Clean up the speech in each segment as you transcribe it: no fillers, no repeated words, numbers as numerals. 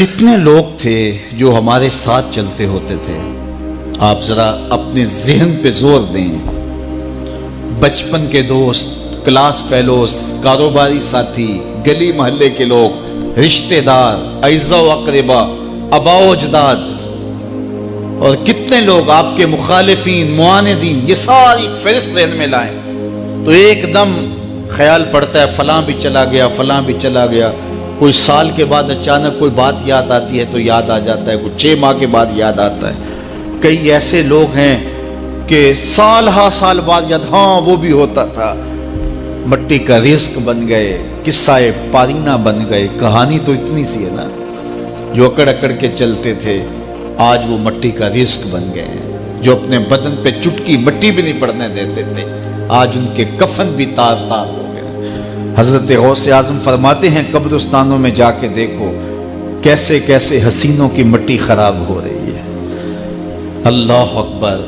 کتنے لوگ تھے جو ہمارے ساتھ چلتے ہوتے تھے؟ آپ ذرا اپنے ذہن پہ زور دیں. بچپن کے دوست، کلاس فیلوز، کاروباری ساتھی، گلی محلے کے لوگ، رشتہ دار، اعزاء و اقربا، آباء و اجداد، اور کتنے لوگ آپ کے مخالفین، معاندین، یہ ساری فہرست ذہن میں لائیں تو ایک دم خیال پڑتا ہے فلاں بھی چلا گیا، فلاں بھی چلا گیا. کوئی سال کے بعد اچانک کوئی بات یاد آتی ہے تو یاد آ جاتا ہے، کوئی 6 ماہ کے بعد یاد آتا ہے. کئی ایسے لوگ ہیں کہ سال ہا سال بعد یاد، ہاں وہ بھی ہوتا تھا. مٹی کا رزق بن گئے، قصہ پارینہ بن گئے. کہانی تو اتنی سی ہے نا، جو اکڑ اکڑ کے چلتے تھے آج وہ مٹی کا رزق بن گئے ہیں. جو اپنے بدن پہ چٹکی مٹی بھی نہیں پڑنے دیتے تھے آج ان کے کفن بھی تار تار ہو گئے. حضرت غوث اعظم فرماتے ہیں قبرستانوں میں جا کے دیکھو کیسے کیسے حسینوں کی مٹی خراب ہو رہی ہے. اللہ اکبر.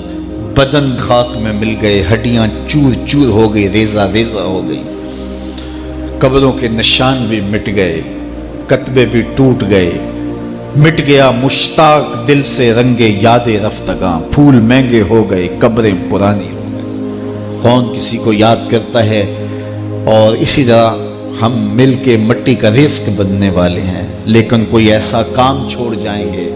بدن خاک میں مل گئے، ہڈیاں چور چور ہو گئی، ریزہ ریزہ ہو گئی. قبروں کے نشان بھی مٹ گئے، کتبے بھی ٹوٹ گئے. مٹ گیا مشتاق دل سے رنگے یاد رفتگاں. پھول مہنگے ہو گئے، قبریں پرانی ہو گئی. کون کسی کو یاد کرتا ہے؟ اور اسی طرح ہم مل کے مٹی کا رزق بننے والے ہیں، لیکن کوئی ایسا کام چھوڑ جائیں گے،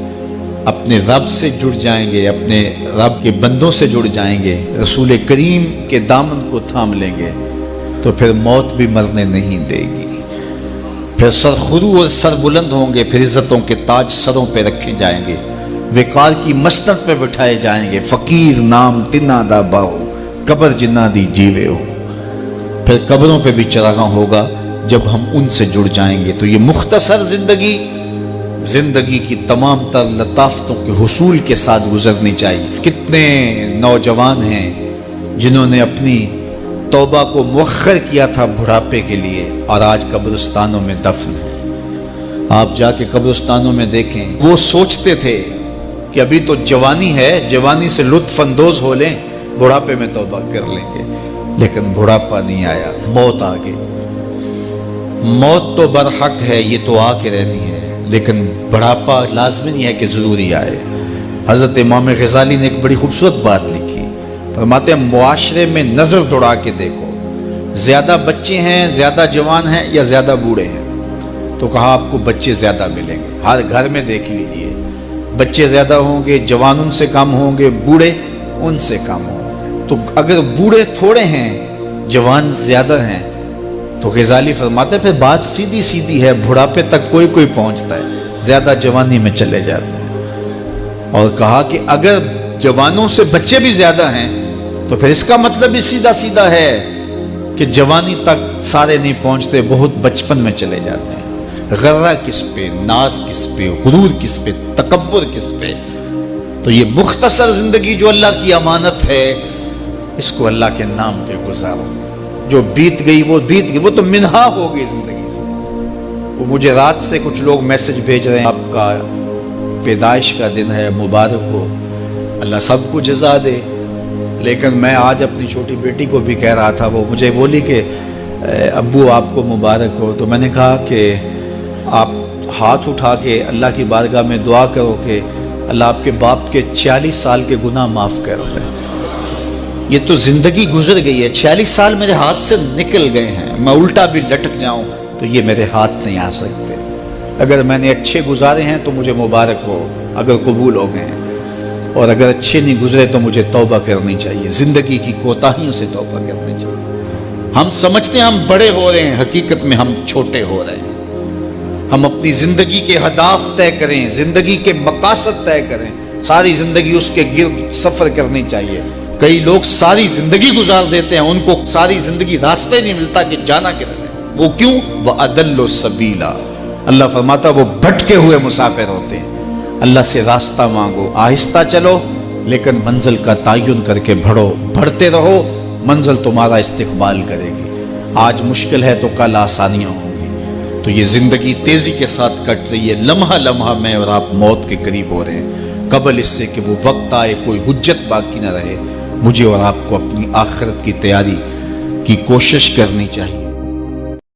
اپنے رب سے جڑ جائیں گے، اپنے رب کے بندوں سے جڑ جائیں گے، رسول کریم کے دامن کو تھام لیں گے تو پھر موت بھی مرنے نہیں دے گی. پھر سرخرو اور سر بلند ہوں گے، پھر عزتوں کے تاج سروں پہ رکھے جائیں گے، وقار کی مسند پہ بٹھائے جائیں گے. فقیر نام تنا دا باؤ، قبر جنہ دی جیوے ہو. پھر قبروں پہ بھی چراغاں ہوگا جب ہم ان سے جڑ جائیں گے. تو یہ مختصر زندگی کی تمام تر لطافتوں کے حصول کے ساتھ گزرنی چاہیے. کتنے نوجوان ہیں جنہوں نے اپنی توبہ کو مؤخر کیا تھا بڑھاپے کے لیے، اور آج قبرستانوں میں دفن ہیں. آپ جا کے قبرستانوں میں دیکھیں، وہ سوچتے تھے کہ ابھی تو جوانی ہے، جوانی سے لطف اندوز ہو لیں، بڑھاپے میں توبہ کر لیں گے. لیکن بڑھاپا نہیں آیا، موت آ گئی. موت تو برحق ہے، یہ تو آ کے رہنی ہے، لیکن بڑھاپا لازمی نہیں ہے کہ ضروری آئے. حضرت امام غزالی نے ایک بڑی خوبصورت بات لکھی. فرماتے ہیں معاشرے میں نظر دوڑا کے دیکھو، زیادہ بچے ہیں، زیادہ جوان ہیں یا زیادہ بوڑھے ہیں؟ تو کہا آپ کو بچے زیادہ ملیں گے. ہر گھر میں دیکھ لیجئے، بچے زیادہ ہوں گے، جوان ان سے کم ہوں گے، بوڑھے ان سے کم ہوں گے. تو اگر بوڑھے تھوڑے ہیں، جوان زیادہ ہیں، تو غزالی فرماتے ہیں پھر بات سیدھی سیدھی ہے، بڑھاپے تک کوئی کوئی پہنچتا ہے، زیادہ جوانی میں چلے جاتے ہیں. اور کہا کہ اگر جوانوں سے بچے بھی زیادہ ہیں تو پھر اس کا مطلب بھی سیدھا سیدھا ہے کہ جوانی تک سارے نہیں پہنچتے، بہت بچپن میں چلے جاتے ہیں. غرہ کس پہ، ناز کس پہ، غرور کس پہ، تکبر کس پہ؟ تو یہ مختصر زندگی جو اللہ کی امانت ہے، اس کو اللہ کے نام پہ گزارو. جو بیت گئی وہ بیت گئی، وہ تو منہا ہو گئی زندگی سے. وہ مجھے رات سے کچھ لوگ میسج بھیج رہے ہیں، آپ کا پیدائش کا دن ہے، مبارک ہو، اللہ سب کو جزا دے. لیکن میں آج اپنی چھوٹی بیٹی کو بھی کہہ رہا تھا، وہ مجھے بولی کہ ابو آپ کو مبارک ہو. تو میں نے کہا کہ آپ ہاتھ اٹھا کے اللہ کی بارگاہ میں دعا کرو کہ اللہ آپ کے باپ کے 46 سال کے گناہ معاف کر دے. یہ تو زندگی گزر گئی ہے، 46 سال میرے ہاتھ سے نکل گئے ہیں. میں الٹا بھی لٹک جاؤں تو یہ میرے ہاتھ نہیں آ سکتے. اگر میں نے اچھے گزارے ہیں تو مجھے مبارک ہو اگر قبول ہو گئے ہیں، اور اگر اچھے نہیں گزرے تو مجھے توبہ کرنی چاہیے. زندگی کی کوتاہیوں سے توبہ کرنی چاہیے. ہم سمجھتے ہیں ہم بڑے ہو رہے ہیں، حقیقت میں ہم چھوٹے ہو رہے ہیں. ہم اپنی زندگی کے اہداف طے کریں، زندگی کے مقاصد طے کریں. ساری زندگی اس کے گرد سفر کرنی چاہیے. کئی لوگ ساری زندگی گزار دیتے ہیں، ان کو ساری زندگی راستے نہیں ملتا کہ جانا کدھر ہے. وہ کیوں؟ وَأَضَلُّ السَّبِيلَ. اللہ فرماتا وہ بھٹکے ہوئے مسافر ہوتے ہیں. اللہ سے راستہ مانگو، آہستہ چلو لیکن منزل کا تعین کر کے بڑھو. بڑھتے رہو، منزل تمہارا استقبال کرے گی. آج مشکل ہے تو کل آسانیاں ہوں گی. تو یہ زندگی تیزی کے ساتھ کٹ رہی ہے. لمحہ لمحہ میں اور آپ موت کے قریب ہو رہے ہیں. قبل اس سے کہ وہ وقت آئے کوئی حجت باقی نہ رہے، مجھے اور آپ کو اپنی آخرت کی تیاری کی کوشش کرنی چاہیے.